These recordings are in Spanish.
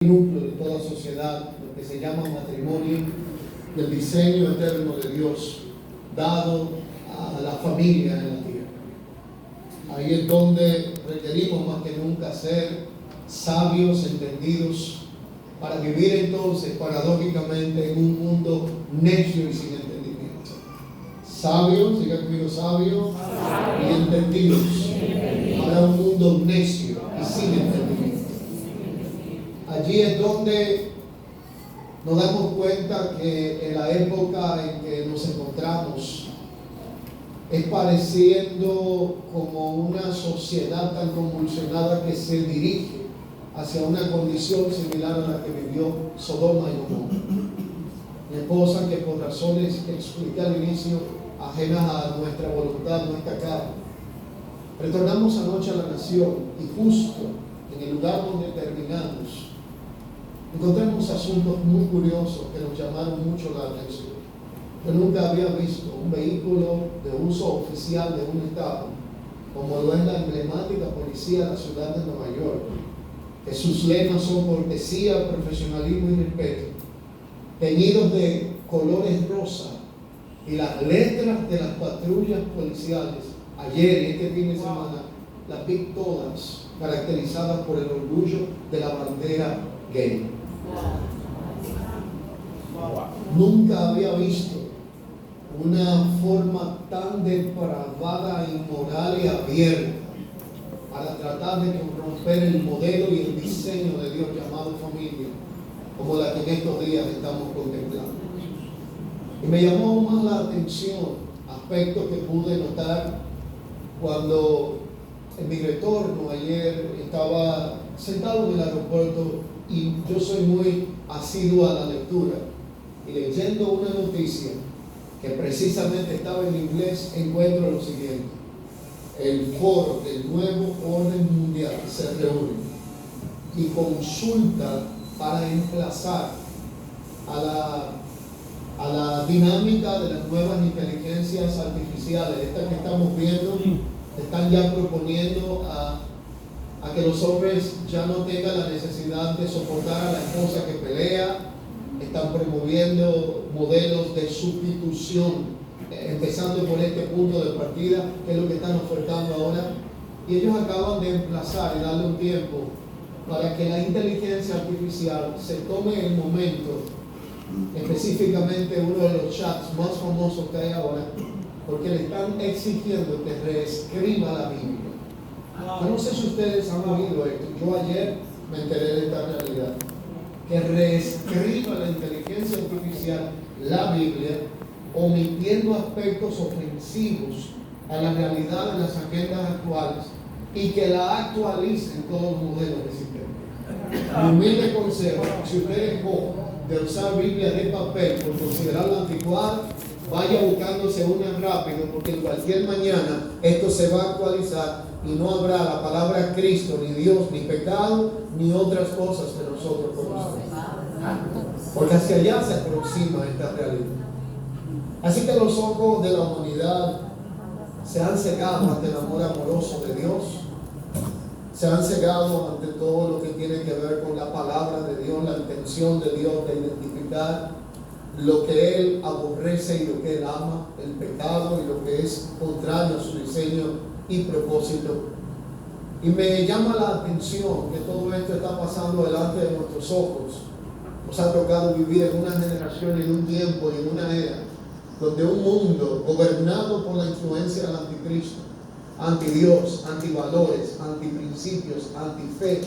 núcleo de toda sociedad, lo que se llama matrimonio, del diseño eterno de Dios dado a la familia en la tierra. Ahí es donde requerimos más que nunca ser sabios, entendidos, para vivir entonces paradójicamente en un mundo necio y sin entendimiento. Sabios, diga conmigo, sabios y entendidos para un mundo necio y sin entendimiento. Allí es donde nos damos cuenta que en la época en que nos encontramos es pareciendo como una sociedad tan convulsionada que se dirige hacia una condición similar a la que vivió Sodoma y Gomorra. Mi esposa, que por razones que expliqué al inicio, ajenas a nuestra voluntad, no está acá. Retornamos anoche a la nación y justo en el lugar donde terminamos, encontramos asuntos muy curiosos que nos llamaron mucho la atención. Yo nunca había visto un vehículo de uso oficial de un estado, como lo es la emblemática policía de la ciudad de Nueva York, que sus lemas son cortesía, profesionalismo y respeto, teñidos de colores rosa, y las letras de las patrullas policiales, ayer y este fin de semana, las vi todas caracterizadas por el orgullo de la bandera gay. Nunca había visto una forma tan depravada, inmoral y abierta para tratar de romper el modelo y el diseño de Dios llamado familia, como la que en estos días estamos contemplando. Y me llamó más la atención aspectos que pude notar cuando en mi retorno ayer estaba sentado en el aeropuerto, y yo soy muy asiduo a la lectura, y leyendo una noticia que precisamente estaba en inglés, encuentro lo siguiente: el foro del nuevo orden mundial se reúne y consulta para emplazar a la dinámica de las nuevas inteligencias artificiales, estas que estamos viendo. Están ya proponiendo a que los hombres ya no tengan la necesidad de soportar a la esposa que pelea. Están promoviendo modelos de sustitución, empezando por este punto de partida, que es lo que están ofertando ahora. Y ellos acaban de emplazar y darle un tiempo para que la inteligencia artificial se tome el momento, específicamente uno de los chats más famosos que hay ahora, porque le están exigiendo que reescriba la Biblia. Yo no sé si ustedes han oído esto. Yo ayer me enteré de esta realidad. Que reescriba la inteligencia artificial la Biblia, omitiendo aspectos ofensivos a la realidad de las agendas actuales, y que la actualice en todos los modelos de sistema. Mi humilde consejo: si usted dejó de usar Biblia de papel por considerarla anticuada, vaya buscándose una rápido, porque en cualquier mañana esto se va a actualizar y no habrá la palabra Cristo, ni Dios, ni pecado, ni otras cosas que nosotros conocemos. Porque hacia allá se aproxima esta realidad. Así que los ojos de la humanidad se han cegado ante el amor amoroso de Dios, se han cegado ante todo lo que tiene que ver con la palabra de Dios, la intención de Dios de identificar lo que Él aborrece y lo que Él ama, el pecado y lo que es contrario a su diseño y propósito. Y me llama la atención que todo esto está pasando delante de nuestros ojos. Nos ha tocado vivir en una generación, en un tiempo y en una era donde un mundo gobernado por la influencia del anticristo, antidios, antivalores, antiprincipios, antife,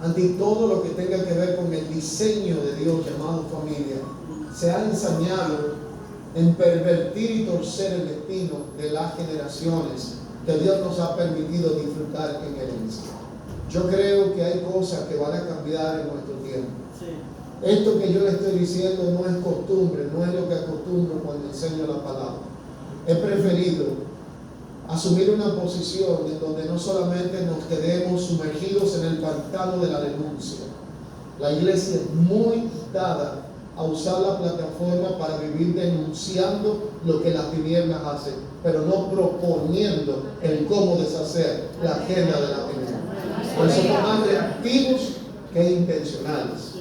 anti todo lo que tenga que ver con el diseño de Dios llamado familia, se ha ensañado en pervertir y torcer el destino de las generaciones que Dios nos ha permitido disfrutar en herencia. Yo creo que hay cosas que van a cambiar en nuestro tiempo. Esto que yo le estoy diciendo no es costumbre, no es lo que acostumbro cuando enseño la palabra. He preferido asumir una posición en donde no solamente nos quedemos sumergidos en el pantano de la denuncia. La iglesia es muy dada a usar la plataforma para vivir denunciando lo que las tinieblas hacen, pero no proponiendo el cómo deshacer la agenda de la tiniebla. Por eso, más reactivos que intencionales.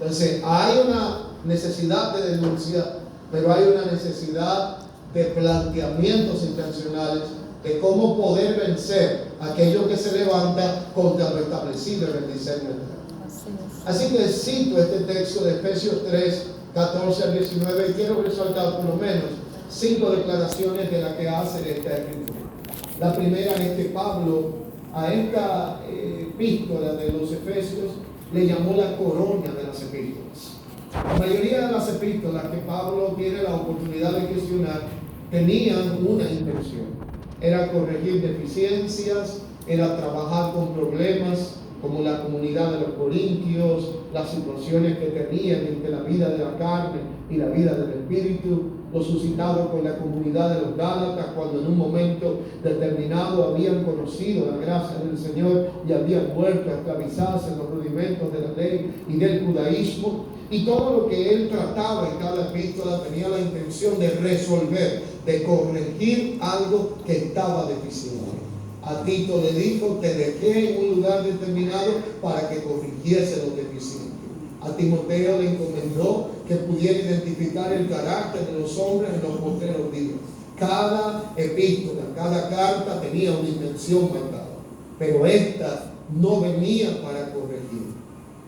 Entonces, hay una necesidad de denuncia, pero hay una necesidad de planteamientos intencionales de cómo poder vencer aquello que se levanta contra lo establecido en el diseño eterno. Así que cito este texto de Efesios 3, 14 al 19 y quiero resaltar por lo menos 5 declaraciones de las que hace esta escritura. La primera es que Pablo a esta epístola de los Efesios le llamó la corona de las epístolas. La mayoría de las epístolas que Pablo tiene la oportunidad de cuestionar tenían una intención. Era corregir deficiencias, era trabajar con problemas como la comunidad de los corintios, las situaciones que tenían entre la vida de la carne y la vida del espíritu, lo suscitado con la comunidad de los Gálatas cuando en un momento determinado habían conocido la gracia del Señor y habían vuelto a esclavizarse en los rudimentos de la ley y del judaísmo. Y todo lo que él trataba en cada epístola tenía la intención de resolver, de corregir algo que estaba deficiente. A Tito le dijo: te dejé en un lugar determinado para que corrigiese lo deficiente. A Timoteo le encomendó que pudiera identificar el carácter de los hombres en los postreros días. Cada epístola, cada carta tenía una intención marcada, pero esta no venía para corregir.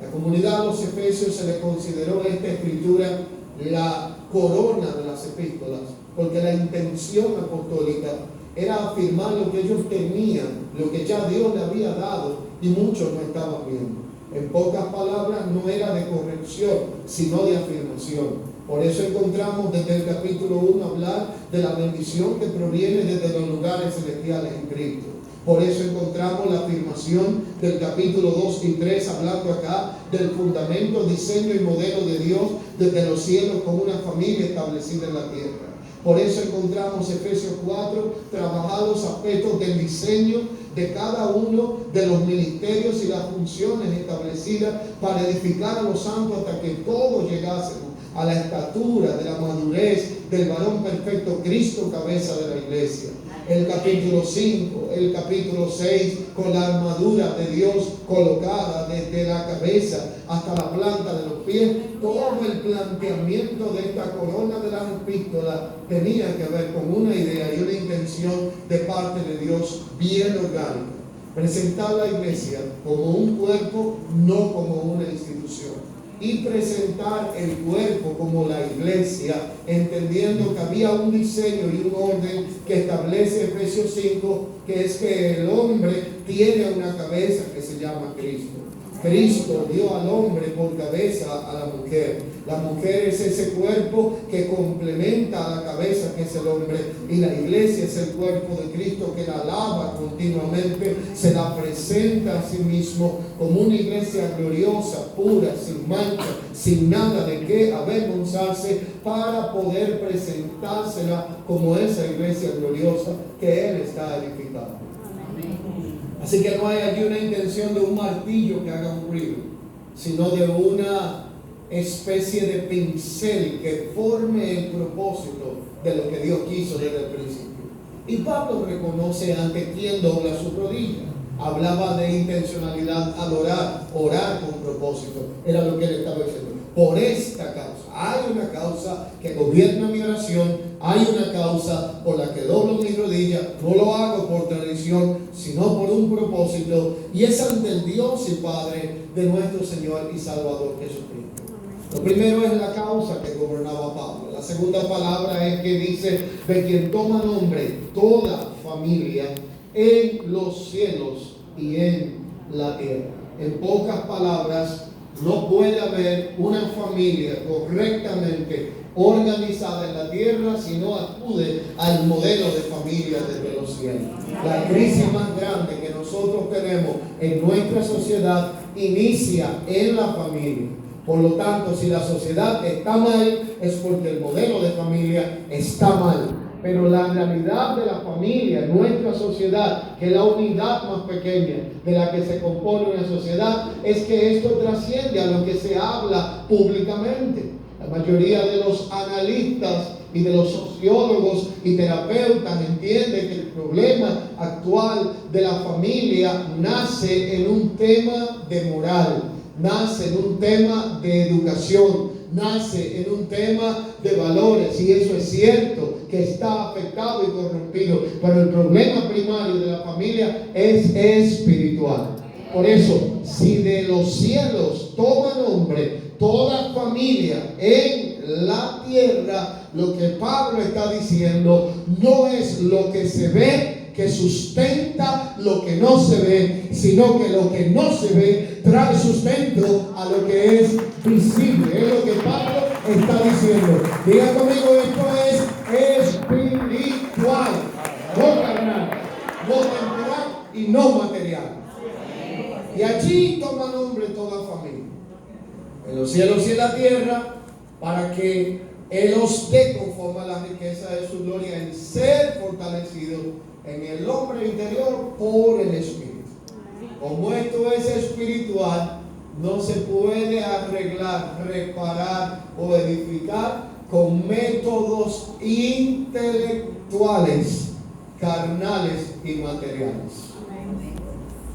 La comunidad de los Efesios se le consideró esta escritura la corona de las epístolas, porque la intención apostólica era afirmar lo que ellos tenían, lo que ya Dios le había dado y muchos no estaban viendo. En pocas palabras, no era de corrección, sino de afirmación. Por eso encontramos desde el capítulo 1 hablar de la bendición que proviene desde los lugares celestiales en Cristo. Por eso encontramos la afirmación del capítulo 2 y 3 hablando acá del fundamento, diseño y modelo de Dios desde los cielos como una familia establecida en la tierra. Por eso encontramos Efesios 4 trabajados aspectos del diseño de cada uno de los ministerios y las funciones establecidas para edificar a los santos hasta que todos llegásemos a la estatura de la madurez del varón perfecto, Cristo, cabeza de la iglesia. El capítulo 5, el capítulo 6, con la armadura de Dios colocada desde la cabeza hasta la planta de los pies. Todo el planteamiento de esta corona de las epístolas tenía que ver con una idea y una intención de parte de Dios bien orgánica. Presentar la iglesia como un cuerpo, no como una institución. Y presentar el cuerpo como la iglesia, entendiendo que había un diseño y un orden que establece Efesios 5, que es que el hombre tiene una cabeza que se llama Cristo. Cristo dio al hombre por cabeza a la mujer. La mujer es ese cuerpo que complementa a la cabeza que es el hombre, y la iglesia es el cuerpo de Cristo que la alaba continuamente, se la presenta a sí mismo como una iglesia gloriosa, pura, sin mancha, sin nada de qué avergonzarse, para poder presentársela como esa iglesia gloriosa que Él está edificando. Así que no hay aquí una intención de un martillo que haga un ruido, sino de una especie de pincel que forme el propósito de lo que Dios quiso desde el principio. Y Pablo reconoce ante quién dobla su rodilla. Hablaba de intencionalidad al orar, orar con propósito. Era lo que él estaba diciendo. Por esta causa, hay una causa que gobierna mi oración, hay una causa por la que doblo mi rodilla. No lo hago por tradición, sino por un propósito, y es ante el Dios y Padre de nuestro Señor y Salvador Jesucristo. Lo primero es la causa que gobernaba Pablo. La segunda palabra es que dice: de quien toma nombre toda familia en los cielos y en la tierra. En pocas palabras, no puede haber una familia correctamente organizada en la tierra si no acude al modelo de familia desde los cielos. La crisis más grande que nosotros tenemos en nuestra sociedad inicia en la familia. Por lo tanto, si la sociedad está mal, es porque el modelo de familia está mal. Pero la realidad de la familia en nuestra sociedad, que es la unidad más pequeña de la que se compone una sociedad, es que esto trasciende a lo que se habla públicamente. La mayoría de los analistas y de los sociólogos y terapeutas entienden que el problema actual de la familia nace en un tema de moral, nace en un tema de educación, nace en un tema de valores, y eso es cierto que está afectado y corrompido, pero el problema primario de la familia es espiritual. Por eso, si de los cielos toma nombre toda familia en la tierra, lo que Pablo está diciendo no es lo que se ve que sustenta lo que no se ve, sino que lo que no se ve trae sustento a lo que es visible. Es lo que Pablo está diciendo. Diga conmigo, esto es espiritual, no carnal, no temporal y no material. Y allí toma nombre toda familia, en los cielos y en la tierra, para que Él os dé conforme a la riqueza de su gloria en ser fortalecido en el hombre interior por el Espíritu. Como esto es espiritual, no se puede arreglar, reparar o edificar con métodos intelectuales, carnales y materiales.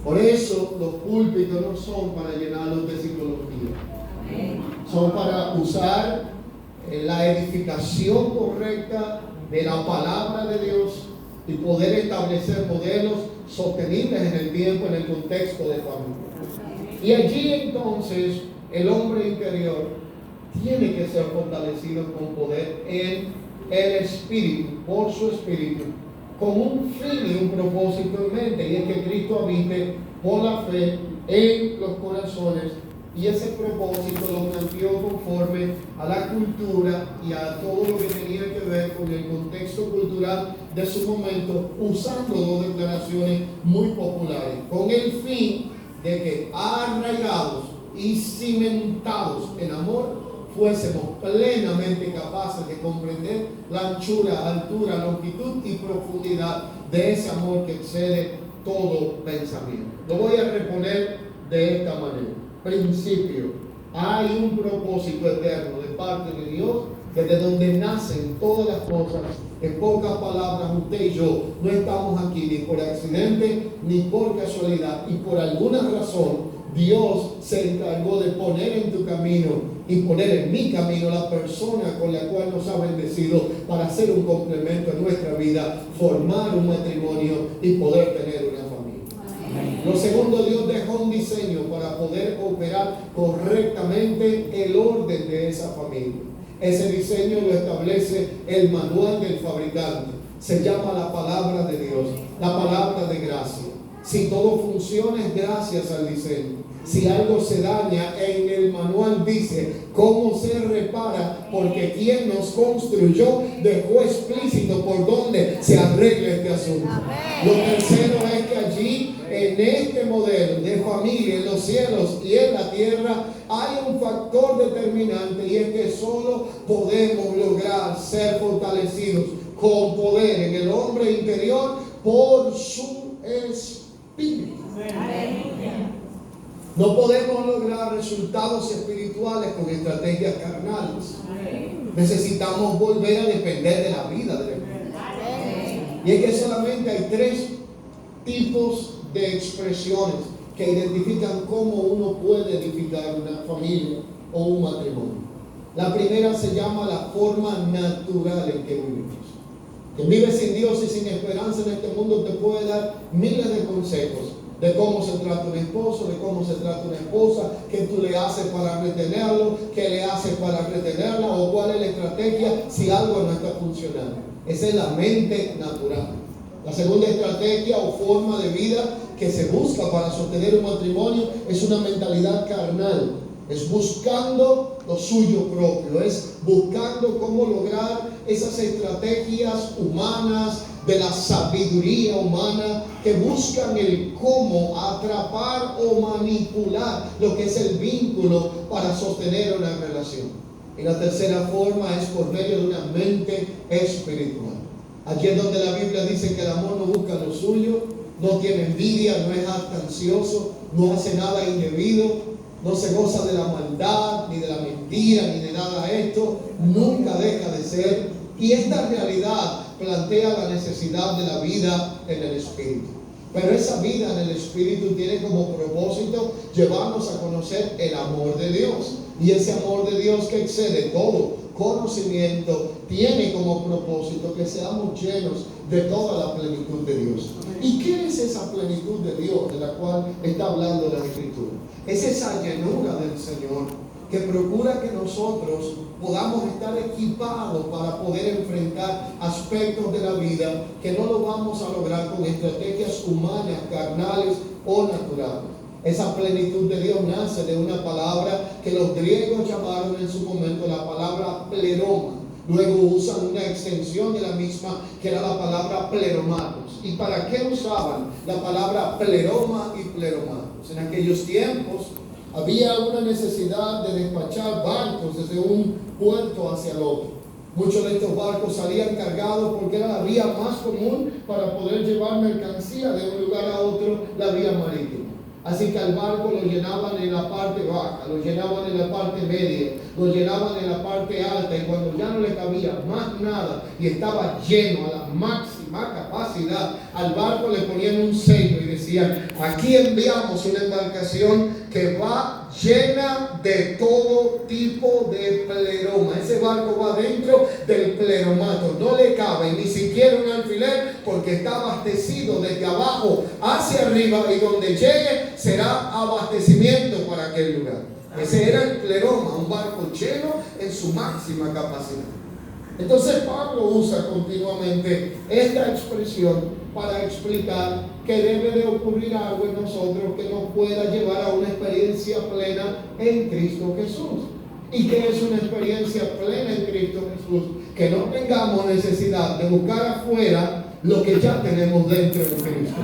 Por eso los púlpitos no son para llenarlos de psicología, son para usar la edificación correcta de la palabra de Dios y poder establecer modelos sostenibles en el tiempo, en el contexto de familia. Y allí entonces el hombre interior tiene que ser fortalecido con poder en el Espíritu, por su Espíritu, con un fin y un propósito en mente, y es que Cristo habite por la fe en los corazones, y ese propósito lo planteó conforme a la cultura y a todo lo que tenía que ver con el contexto cultural de su momento, usando dos declaraciones muy populares, con el fin de que arraigados y cimentados en amor fuésemos plenamente capaces de comprender la anchura, altura, longitud y profundidad de ese amor que excede todo pensamiento. Lo voy a reponer de esta manera. Principio: hay un propósito eterno de parte de Dios, desde donde nacen todas las cosas. En pocas palabras, usted y yo no estamos aquí ni por accidente ni por casualidad, y por alguna razón Dios se encargó de poner en tu camino y poner en mi camino la persona con la cual nos ha bendecido para hacer un complemento en nuestra vida, formar un matrimonio y poder tener una familia. Lo segundo, Dios dejó un diseño para poder operar correctamente el orden de esa familia. Ese diseño lo establece el manual del fabricante. Se llama la palabra de Dios, la palabra de gracia. Si todo funciona es gracias al diseño. Si algo se daña, en el manual dice cómo se repara, porque quien nos construyó dejó explícito por dónde se arregla este asunto. Lo tercero es que allí, en este modelo de familia, en los cielos y en la tierra, hay un factor determinante, y es que solo podemos lograr ser fortalecidos con poder en el hombre interior por su Espíritu. No podemos lograr resultados espirituales con estrategias carnales. Necesitamos volver a depender de la vida del Espíritu. Y es que solamente hay tres tipos de expresiones que identifican cómo uno puede edificar una familia o un matrimonio. La primera se llama la forma natural en que vivimos. Quien vive sin Dios y sin esperanza en este mundo te puede dar miles de consejos de cómo se trata un esposo, de cómo se trata una esposa, qué tú le haces para retenerlo, qué le haces para retenerla, o cuál es la estrategia si algo no está funcionando. Esa es la mente natural. La segunda estrategia o forma de vida que se busca para sostener un matrimonio es una mentalidad carnal. Es buscando lo suyo propio, es buscando cómo lograr esas estrategias humanas, de la sabiduría humana, que buscan el cómo atrapar o manipular lo que es el vínculo para sostener una relación. Y la tercera forma es por medio de una mente espiritual. Aquí es donde la Biblia dice que el amor no busca lo suyo, no tiene envidia, no es jactancioso, no hace nada indebido, no se goza de la maldad, ni de la mentira, ni de nada de esto, nunca deja de ser. Y esta realidad plantea la necesidad de la vida en el Espíritu. Pero esa vida en el Espíritu tiene como propósito llevarnos a conocer el amor de Dios. Y ese amor de Dios que excede todo conocimiento tiene como propósito que seamos llenos de toda la plenitud de Dios. ¿Y qué es esa plenitud de Dios de la cual está hablando la Escritura? Es esa llenura del Señor que procura que nosotros podamos estar equipados para poder enfrentar aspectos de la vida que no lo vamos a lograr con estrategias humanas, carnales o naturales. Esa plenitud de Dios nace de una palabra que los griegos llamaron en su momento la palabra pleroma. Luego usan una extensión de la misma que era la palabra pleromatos. ¿Y para qué usaban la palabra pleroma y pleromatos? En aquellos tiempos había una necesidad de despachar barcos desde un puerto hacia el otro. Muchos de estos barcos salían cargados porque era la vía más común para poder llevar mercancía de un lugar a otro, la vía marítima. Así que al barco lo llenaban en la parte baja, lo llenaban en la parte media, lo llenaban en la parte alta, y cuando ya no le cabía más nada y estaba lleno a la máxima capacidad, al barco le ponían un sello y decían: aquí enviamos una embarcación que va llena de todo tipo de pleroma. Ese barco va dentro del pleromato, no le cabe ni siquiera un alfiler porque está abastecido desde abajo hacia arriba, y donde llegue será abastecimiento para aquel lugar. Ese era el pleroma, un barco lleno en su máxima capacidad. Entonces Pablo usa continuamente esta expresión para explicar que debe de ocurrir algo en nosotros que nos pueda llevar a una experiencia plena en Cristo Jesús. ¿Y qué es una experiencia plena en Cristo Jesús? Que no tengamos necesidad de buscar afuera lo que ya tenemos dentro de Cristo.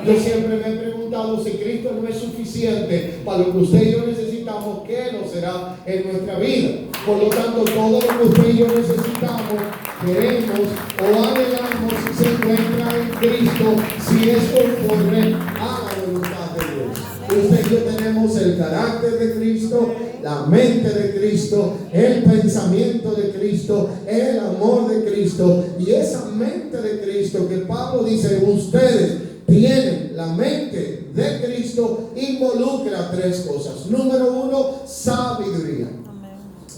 Yo siempre me he preguntado, si Cristo no es suficiente para lo que usted y yo necesitamos, ¿qué no será en nuestra vida? Por lo tanto, todo lo que usted y yo necesitamos, queremos o anhelamos, si se encuentra en Cristo, si es conforme a la voluntad de Dios. Usted y yo tenemos el carácter de Cristo, la mente de Cristo, el pensamiento de Cristo, el amor de Cristo. Y esa mente de Cristo que Pablo dice, ustedes tienen la mente de Cristo, involucra tres cosas. Número uno, sabiduría.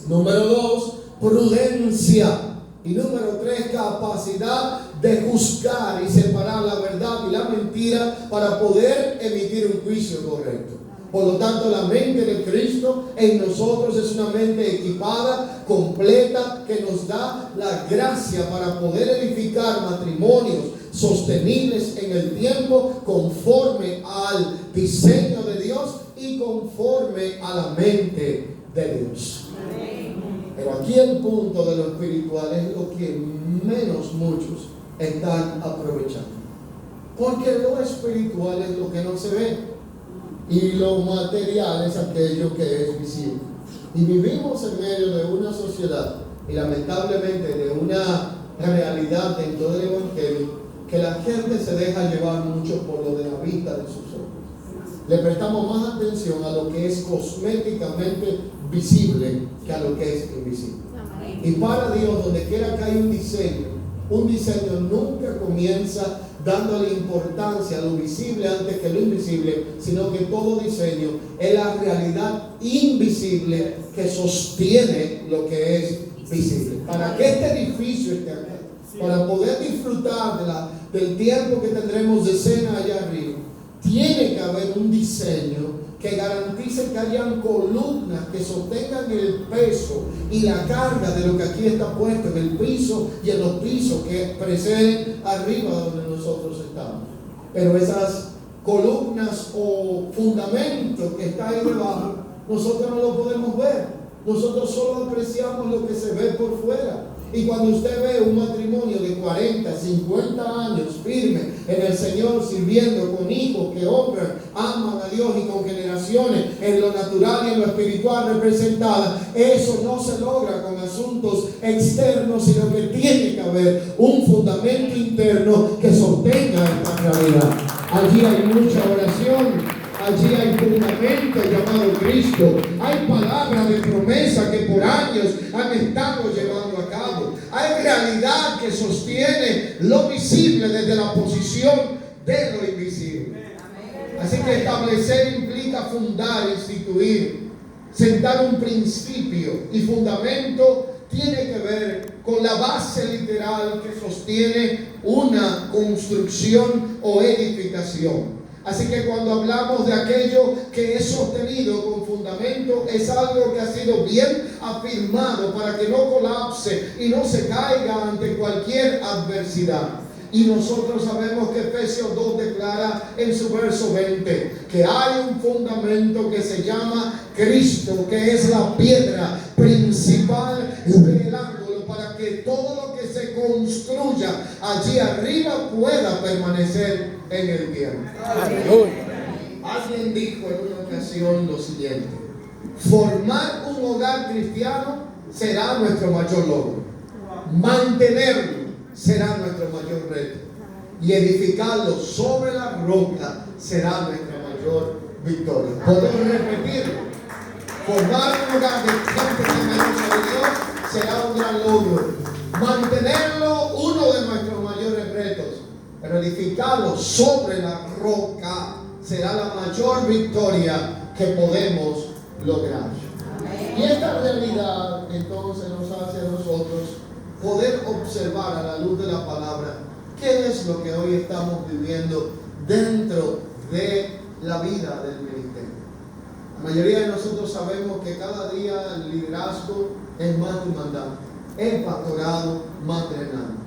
Número dos, prudencia. Y número tres, capacidad de juzgar y separar la verdad y la mentira para poder emitir un juicio correcto. Por lo tanto, la mente de Cristo en nosotros es una mente equipada, completa, que nos da la gracia para poder edificar matrimonios sostenibles en el tiempo, conforme al diseño de Dios y conforme a la mente de Dios. Pero aquí el punto de lo espiritual es lo que menos muchos están aprovechando. Porque lo espiritual es lo que no se ve, y lo material es aquello que es visible. Y vivimos en medio de una sociedad y lamentablemente de una realidad dentro del Evangelio que la gente se deja llevar mucho por lo de la vista de sus ojos. Le prestamos más atención a lo que es cosméticamente visible que a lo que es invisible. Y para Dios, donde quiera que hay un diseño nunca comienza dándole importancia a lo visible antes que lo invisible, sino que todo diseño es la realidad invisible que sostiene lo que es visible. Para que este edificio esté acá, para poder disfrutar del tiempo que tendremos de cena allá arriba, tiene que haber un diseño que garantice que hayan columnas que sostengan el peso y la carga de lo que aquí está puesto en el piso y en los pisos que preceden arriba donde nosotros estamos. Pero esas columnas o fundamentos que está ahí debajo, nosotros no lo podemos ver. Nosotros solo apreciamos lo que se ve por fuera. Y cuando usted ve un matrimonio de 40, 50 años firme en el Señor, sirviendo con hijos que honran, aman a Dios y con generaciones en lo natural y en lo espiritual representadas, eso no se logra con asuntos externos, sino que tiene que haber un fundamento interno que sostenga esta realidad. Allí hay mucha oración. Allí hay fundamento llamado Cristo. Hay palabras de promesa que por años han estado llevando a cabo. Hay realidad que sostiene lo visible desde la posición de lo invisible. Así que establecer implica fundar, instituir, sentar un principio y fundamento. Tiene que ver con la base literal que sostiene una construcción o edificación. Así que cuando hablamos de aquello que es sostenido con fundamento, es algo que ha sido bien afirmado para que no colapse y no se caiga ante cualquier adversidad. Y nosotros sabemos que Efesios 2 declara en su verso 20 que hay un fundamento que se llama Cristo, que es la piedra principal del ángulo, para que todo lo que se construya allí arriba pueda permanecer en el tiempo. Alguien dijo en una ocasión lo siguiente: formar un hogar cristiano será nuestro mayor logro, mantenerlo será nuestro mayor reto, y edificarlo sobre la roca será nuestra mayor victoria. Podemos repetirlo: formar un hogar de gente temerosa de Dios será un gran logro, mantenerlo uno de nuestros mayores retos, pero edificarlo sobre la roca será la mayor victoria que podemos lograr. Y esta realidad entonces nos hace a nosotros poder observar a la luz de la palabra qué es lo que hoy estamos viviendo dentro de la vida del ministerio. La mayoría de nosotros sabemos que cada día el liderazgo es más demandante, el pastorado más drenante.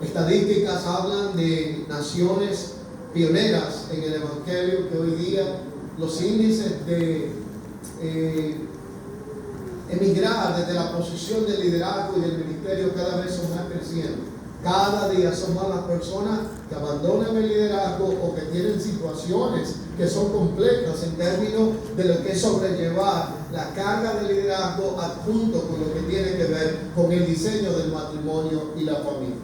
Estadísticas hablan de naciones pioneras en el Evangelio, que hoy día los índices de emigrar desde la posición de liderazgo y del ministerio cada vez son más crecientes. Cada día son más las personas que abandonan el liderazgo o que tienen situaciones que son complejas en términos de lo que es sobrellevar la carga de liderazgo adjunto con lo que tiene que ver con el diseño del matrimonio y la familia.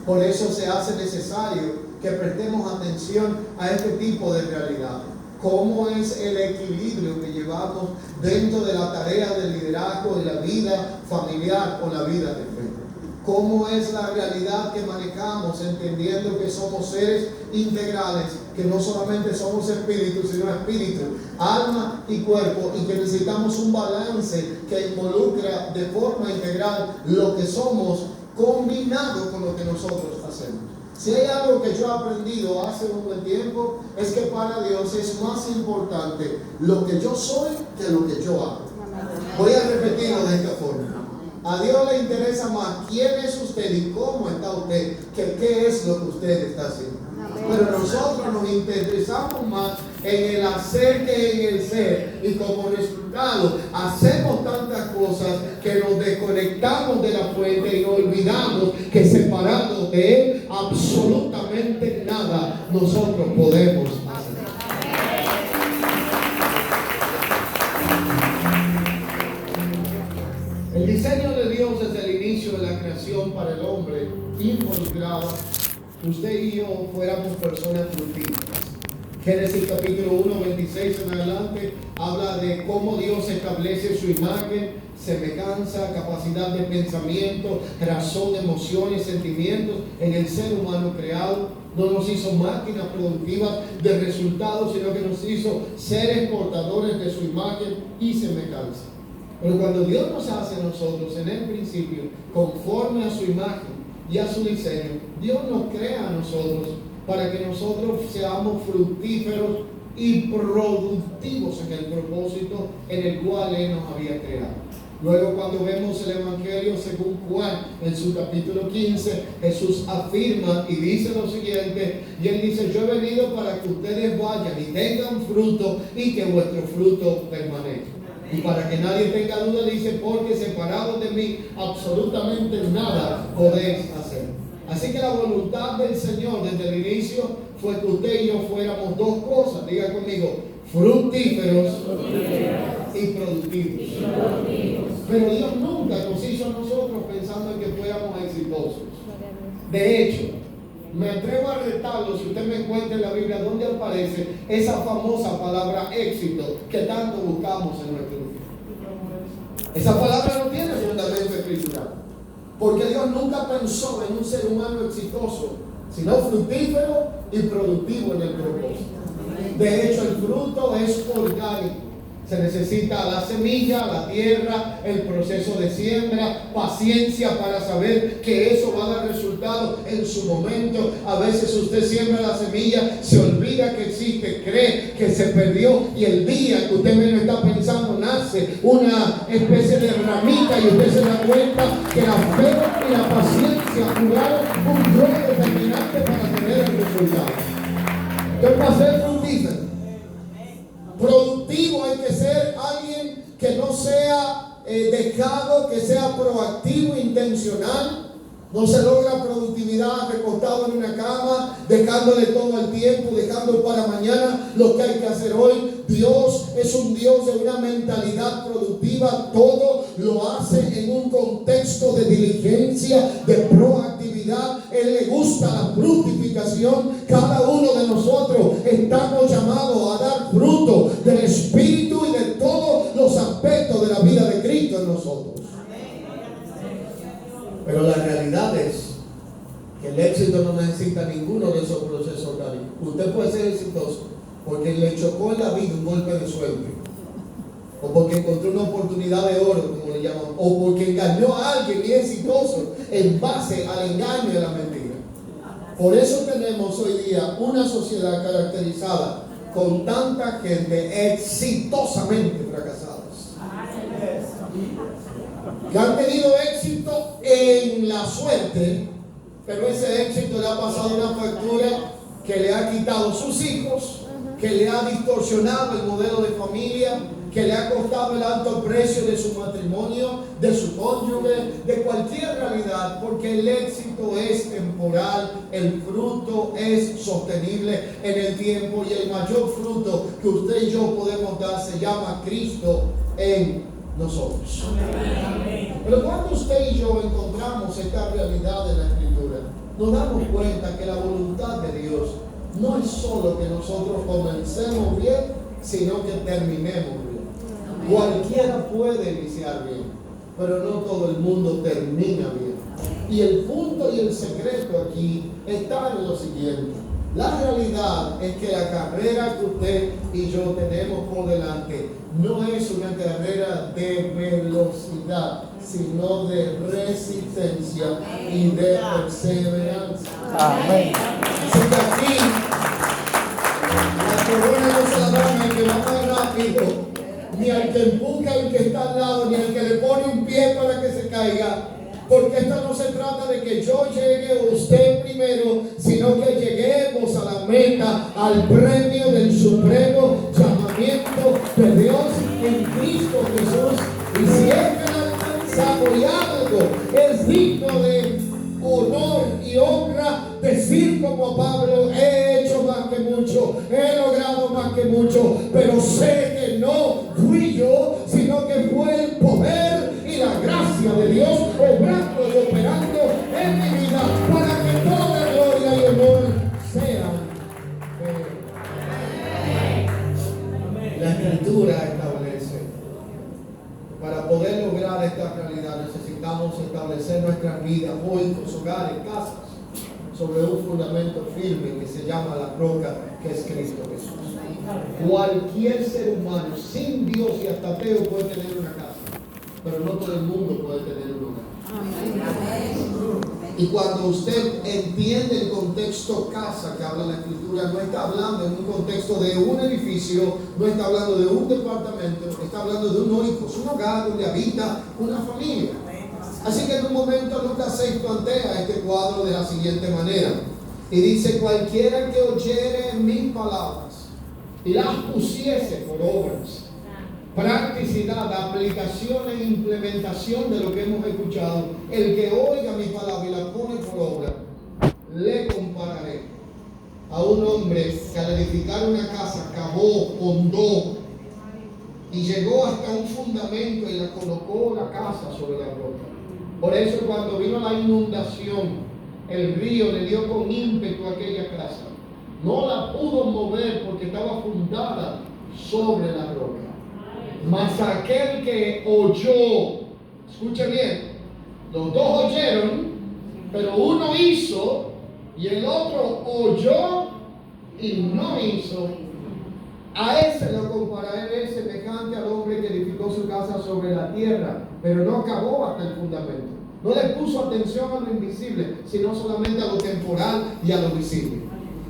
Por eso se hace necesario que prestemos atención a este tipo de realidad. ¿Cómo es el equilibrio que llevamos dentro de la tarea del liderazgo, de la vida familiar o la vida de fe? ¿Cómo es la realidad que manejamos entendiendo que somos seres integrales, que no solamente somos espíritu, sino espíritu, alma y cuerpo, y que necesitamos un balance que involucra de forma integral lo que somos combinado con lo que nosotros hacemos? Si hay algo que yo he aprendido hace un buen tiempo, es que para Dios es más importante lo que yo soy que lo que yo hago. Voy a repetirlo de esta forma. A Dios le interesa más quién es usted y cómo está usted que qué es lo que usted está haciendo. Pero nosotros nos interesamos más en el hacer que en el ser, y como resultado hacemos tantas cosas que nos desconectamos de la fuente y nos olvidamos que separados de Él absolutamente nada nosotros podemos hacer. El diseño de Dios desde el inicio de la creación para el hombre involucraba que usted y yo fuéramos personas fructíferas. Génesis capítulo 1, 26 en adelante habla de cómo Dios establece su imagen, semejanza, capacidad de pensamiento, razón, emociones, sentimientos en el ser humano creado. No nos hizo máquinas productivas de resultados, sino que nos hizo seres portadores de su imagen y semejanza. Pero cuando Dios nos hace a nosotros en el principio conforme a su imagen y a su diseño, Dios nos crea a nosotros para que nosotros seamos fructíferos y productivos en el propósito en el cual Él nos había creado. Luego, cuando vemos el Evangelio según Juan en su capítulo 15, Jesús afirma y dice lo siguiente, y Él dice: yo he venido para que ustedes vayan y tengan fruto y que vuestro fruto permanezca. Y para que nadie tenga duda, dice: porque separados de mí absolutamente nada podéis hacer. Así que la voluntad del Señor desde el inicio fue que usted y yo fuéramos dos cosas. Diga conmigo: fructíferos y productivos. Pero Dios nunca nos hizo a nosotros pensando en que fuéramos exitosos. De hecho, me atrevo a retarlo si usted me encuentra en la Biblia donde aparece esa famosa palabra éxito que tanto buscamos en nuestro vida. Esa palabra no tiene fundamento espiritual, porque Dios nunca pensó en un ser humano exitoso, sino fructífero y productivo en el propósito. De hecho, el fruto es orgánico. Se necesita la semilla, la tierra, el proceso de siembra, paciencia para saber que eso va a dar resultado en su momento. A veces usted siembra la semilla, se olvida que existe, cree que se perdió, y el día que usted menos está pensando nace una especie de ramita y usted se da cuenta que la fe y la paciencia jugaron un rol determinante para tener el resultado. Entonces, para ser fructífero, productivo, hay que ser alguien que no sea dejado, que sea proactivo, intencional. No se logra productividad recostado en una cama, dejándole todo el tiempo, dejando para mañana lo que hay que hacer hoy. Dios es un Dios de una mentalidad productiva. Todo lo hace en un contexto de diligencia, de proactividad. Él le gusta la fructificación. Cada uno de nosotros estamos llamados a dar fruto del Espíritu y de todos los aspectos de la vida de Cristo en nosotros. Pero la realidad es que el éxito no necesita ninguno de esos procesos orgánicos. Usted puede ser exitoso porque le chocó en la vida un golpe de suerte, o porque encontró una oportunidad de oro, como le llaman, o porque engañó a alguien y es exitoso en base al engaño y a la mentira. Por eso tenemos hoy día una sociedad caracterizada con tanta gente exitosamente fracasadas, que han tenido éxito en la suerte, pero ese éxito le ha pasado una factura que le ha quitado sus hijos, que le ha distorsionado el modelo de familia, que le ha costado el alto precio de su matrimonio, de su cónyuge, de cualquier realidad, porque el éxito es temporal, el fruto es sostenible en el tiempo, y el mayor fruto que usted y yo podemos dar se llama Cristo en nosotros. Pero cuando usted y yo encontramos esta realidad de la Escritura, nos damos cuenta que la voluntad de Dios no es solo que nosotros comencemos bien, sino que terminemos bien. Cualquiera puede iniciar bien, pero no todo el mundo termina bien. Y el punto y el secreto aquí está en lo siguiente. La realidad es que la carrera que usted y yo tenemos por delante no es una carrera de velocidad, sino de resistencia y de perseverancia. Amén. Así que aquí la corona no se la dan al que va más rápido, ni al que empuja al que está al lado, ni al que le pone un pie para que se caiga. Porque esto no se trata de que yo llegue o usted primero, sino que lleguemos a la meta, al premio del supremo llamamiento de Dios en Cristo Jesús. Y si es que lo alcanzamos y algo es digno de honor y honra, decir como Pablo: he hecho más que mucho, he logrado más que mucho, pero sé que no fui yo, sino que fue el poder y la gracia de Dios obrando y operando en mi vida, para que toda gloria y honor sean de Él. La Escritura establece: para poder lograr esta realidad necesitamos establecer nuestras vidas, hogares, hogares, casas, sobre un fundamento firme que se llama la roca, que es Cristo Jesús. Cualquier ser humano sin Dios y hasta ateo puede tener una casa, pero no todo el mundo puede tener un hogar. Y cuando usted entiende el contexto casa que habla la Escritura, no está hablando en un contexto de un edificio, no está hablando de un departamento, está hablando de un hijos, un hogar donde habita una familia. Así que en un momento Lucas 6 plantea este cuadro de la siguiente manera, y dice: cualquiera que oyere mis palabras y las pusiese por obras, practicidad, aplicación e implementación de lo que hemos escuchado, el que oiga mi palabra y la pone por obra, le compararé a un hombre que al edificar una casa cavó, hondó y llegó hasta un fundamento y la colocó la casa sobre la roca. Por eso cuando vino la inundación, el río le dio con ímpetu a aquella casa. No la pudo mover porque estaba fundada sobre la roca. Mas aquel que oyó, escuche bien, los dos oyeron, pero uno hizo y el otro oyó y no hizo, a ese lo compararé semejante al hombre que edificó su casa sobre la tierra, pero no acabó hasta el fundamento. No le puso atención a lo invisible, sino solamente a lo temporal y a lo visible.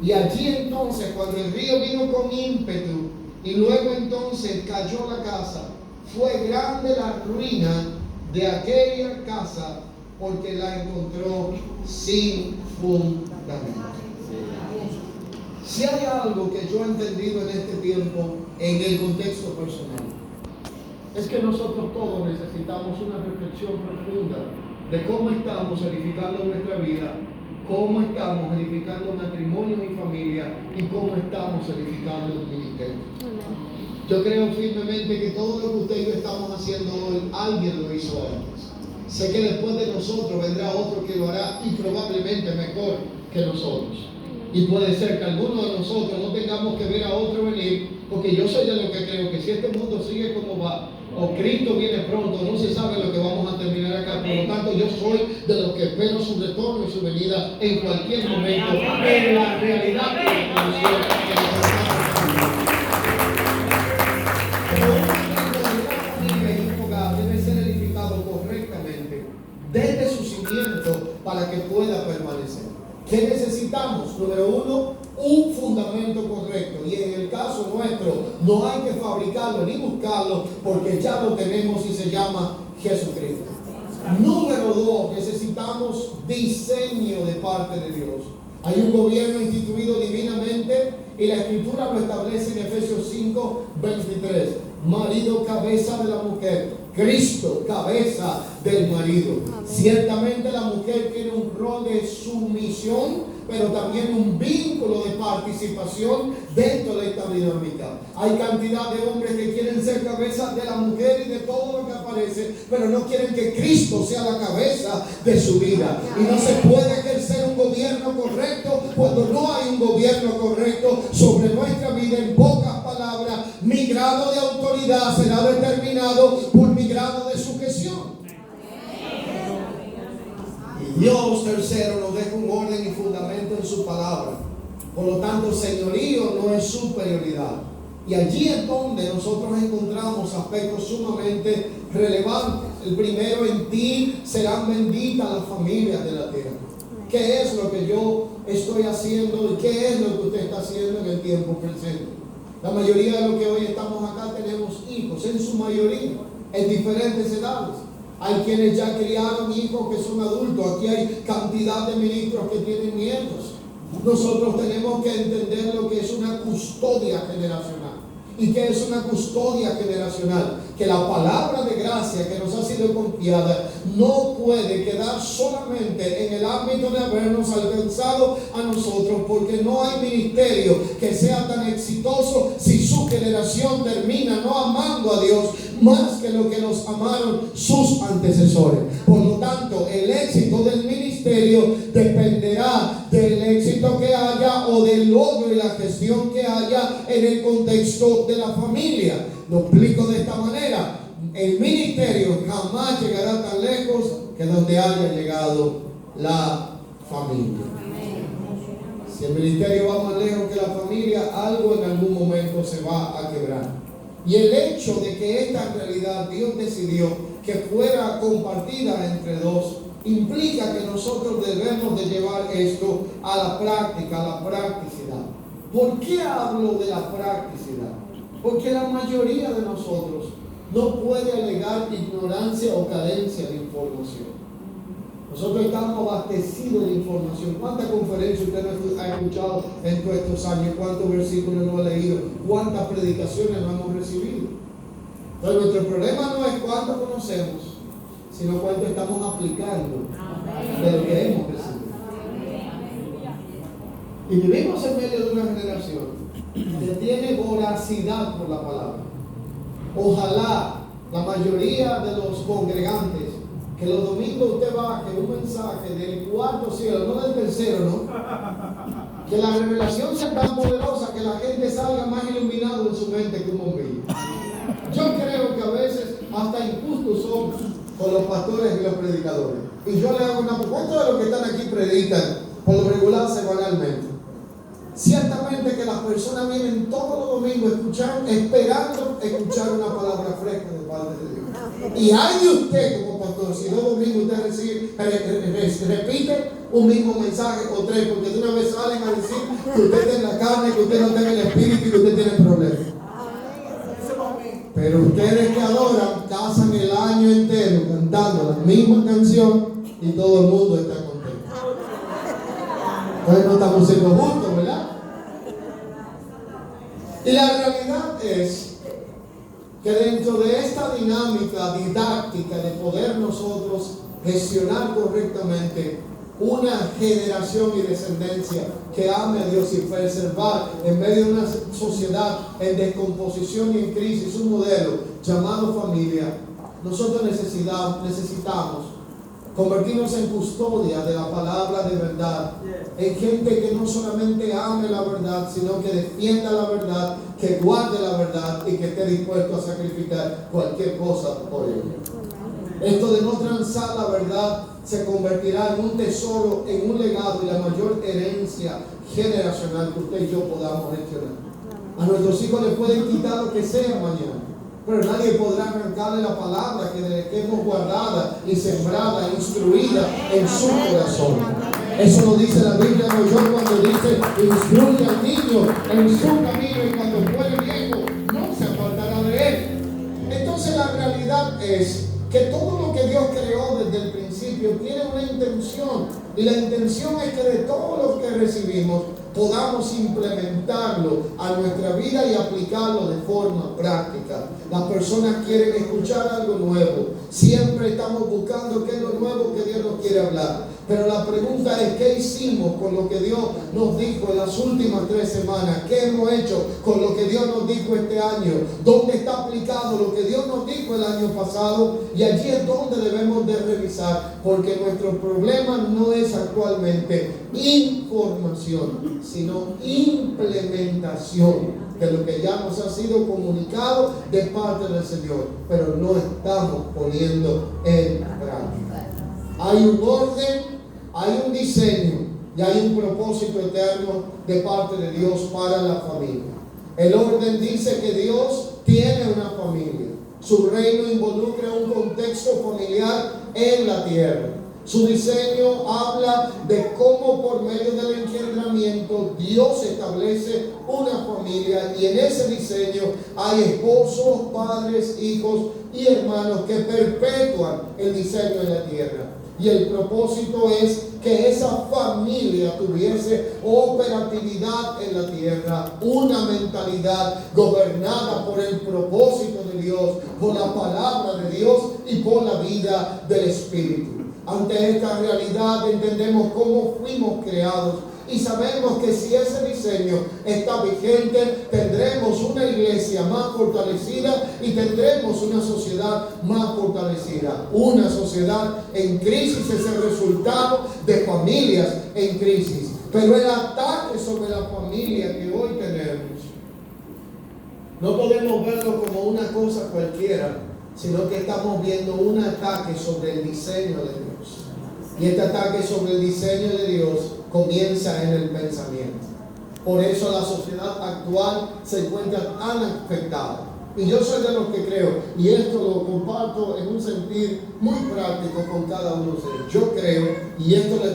Y allí entonces, cuando el río vino con ímpetu, y luego entonces cayó la casa, fue grande la ruina de aquella casa, porque la encontró sin fundamento. Si hay algo que yo he entendido en este tiempo, en el contexto personal, es que nosotros todos necesitamos una reflexión profunda de cómo estamos edificando nuestra vida, cómo estamos edificando matrimonio y familia, y cómo estamos edificando el ministerio. Yo creo firmemente que todo lo que usted y yo estamos haciendo hoy, alguien lo hizo antes. Sé que después de nosotros vendrá otro que lo hará, y probablemente mejor que nosotros. Y puede ser que alguno de nosotros no tengamos que ver a otro venir, porque yo soy de lo que creo que si este mundo sigue como va, o Cristo viene pronto, no se sabe lo que vamos a terminar acá. Por lo tanto, yo soy de los que espero su retorno y su venida en cualquier momento, en la realidad que la conocemos. Pero una familia y un hogar debe ser edificado correctamente desde su cimiento para que pueda permanecer. ¿Qué necesitamos? Número uno, un fundamento correcto. Y en el caso nuestro, no hay que fabricarlo ni buscarlo, porque ya lo tenemos y se llama Jesucristo. Número dos, necesitamos diseño de parte de Dios. Hay un gobierno instituido divinamente, y la Escritura lo establece en Efesios 5:23. Marido, cabeza de la mujer. Cristo, cabeza del marido. Ciertamente la mujer tiene un rol de sumisión, pero también un vínculo de participación dentro de esta dinámica. Hay cantidad de hombres que quieren ser cabeza de la mujer y de todo lo que aparece, pero no quieren que Cristo sea la cabeza de su vida. Y no se puede ejercer un gobierno correcto cuando no hay un gobierno correcto sobre nuestra vida. En pocas palabras, mi grado de autoridad será determinado por mi grado de sujeción. Y Dios, tercero, nos deja un orden y fundamento en su palabra. Por lo tanto, señorío no es superioridad. Y allí es donde nosotros encontramos aspectos sumamente relevantes. El primero, en ti serán benditas las familias de la tierra. ¿Qué es lo que yo estoy haciendo y qué es lo que usted está haciendo en el tiempo presente? La mayoría de los que hoy estamos acá tenemos hijos, en su mayoría, en diferentes edades. Hay quienes ya criaron hijos que son adultos. Aquí hay cantidad de ministros que tienen nietos. Nosotros tenemos que entender lo que es una custodia generacional. ¿Y qué es una custodia generacional? Que la palabra de gracia que nos ha sido confiada no puede quedar solamente en el ámbito de habernos alcanzado a nosotros, porque no hay ministerio que sea tan exitoso si su generación termina no amando a Dios más que lo que los amaron sus antecesores. Por lo tanto, el éxito del ministerio dependerá del éxito que haya o del logro y la gestión que haya en el contexto de la familia. Lo explico de esta manera: el ministerio jamás llegará tan lejos que donde haya llegado la familia. Si el ministerio va más lejos que la familia, algo en algún momento se va a quebrar. Y el hecho de que esta realidad Dios decidió que fuera compartida entre dos, implica que nosotros debemos de llevar esto a la práctica, a la practicidad. ¿Por qué hablo de la practicidad? Porque la mayoría de nosotros no puede alegar ignorancia o carencia de información. Nosotros estamos abastecidos de información. ¿Cuántas conferencias usted ha escuchado en todos estos años? ¿Cuántos versículos no ha leído? ¿Cuántas predicaciones no hemos recibido? Entonces, nuestro problema no es cuánto conocemos, sino cuánto estamos aplicando de lo que hemos recibido. Y vivimos en medio de una generación que tiene voracidad por la palabra. Ojalá la mayoría de los congregantes, que los domingos usted baje un mensaje del cuarto cielo, no del tercero, ¿no? Que la revelación sea tan poderosa que la gente salga más iluminado en su mente que un bombillo. Yo creo que a veces hasta injustos somos con los pastores y los predicadores. Y yo le hago una pregunta: ¿cuántos de los que están aquí predican por lo regular semanalmente? Ciertamente que las personas vienen todos los domingos esperando escuchar una palabra fresca de parte de Dios. Y hay de usted como pastor, si no domingo usted repite un mismo mensaje o tres, porque de una vez salen a decir que usted tiene la carne, que usted no tiene el espíritu y que usted tiene problemas. Pero ustedes que adoran pasan el año entero cantando la misma canción y todo el mundo está contento. Entonces no estamos siendo justos, ¿verdad? Y la realidad es que dentro de esta dinámica didáctica de poder nosotros gestionar correctamente una generación y descendencia que ame a Dios y preservar en medio de una sociedad en descomposición y en crisis un modelo llamado familia, nosotros necesitamos convertirnos en custodia de la palabra de verdad, en gente que no solamente ame la verdad, sino que defienda la verdad, que guarde la verdad y que esté dispuesto a sacrificar cualquier cosa por ella. Esto de no transar la verdad se convertirá en un tesoro, en un legado y la mayor herencia generacional que usted y yo podamos gestionar. A nuestros hijos les pueden quitar lo que sea mañana, pero nadie podrá arrancarle la palabra que hemos guardada y sembrada, instruida en su corazón. Eso lo dice la Biblia mayor cuando dice: instruye al niño en su camino y cuando fuere viejo no se apartará de él. Entonces la realidad es que todo lo que Dios creó desde el principio tiene una intención, y la intención es que de todo lo que recibimos podamos implementarlo a nuestra vida y aplicarlo de forma práctica. Las personas quieren escuchar algo nuevo, siempre estamos buscando qué es lo nuevo que Dios nos quiere hablar. Pero la pregunta es: ¿qué hicimos con lo que Dios nos dijo en las últimas 3 semanas? ¿Qué hemos hecho con lo que Dios nos dijo este año? ¿Dónde está aplicado lo que Dios nos dijo el año pasado? Y allí es donde debemos de revisar, porque nuestro problema no es actualmente información, sino implementación de lo que ya nos ha sido comunicado de parte del Señor, pero no estamos poniendo en práctica. Hay un orden, hay un diseño y hay un propósito eterno de parte de Dios para la familia. El orden dice que Dios tiene una familia. Su reino involucra un contexto familiar en la tierra. Su diseño habla de cómo por medio del engendramiento Dios establece una familia, y en ese diseño hay esposos, padres, hijos y hermanos que perpetúan el diseño en la tierra. Y el propósito es que esa familia tuviese operatividad en la tierra, una mentalidad gobernada por el propósito de Dios, por la palabra de Dios y por la vida del Espíritu. Ante esta realidad entendemos cómo fuimos creados y sabemos que si ese diseño está vigente, tendremos una iglesia más fortalecida y tendremos una sociedad más fortalecida. Una sociedad en crisis es el resultado de familias en crisis. Pero el ataque sobre la familia que hoy tenemos, no podemos verlo como una cosa cualquiera, sino que estamos viendo un ataque sobre el diseño de Dios. Y este ataque sobre el diseño de Dios comienza en el pensamiento. Por eso la sociedad actual se encuentra tan afectada. Y yo soy de los que creo, y esto lo comparto en un sentir muy práctico con cada uno de ustedes. Yo creo, y esto le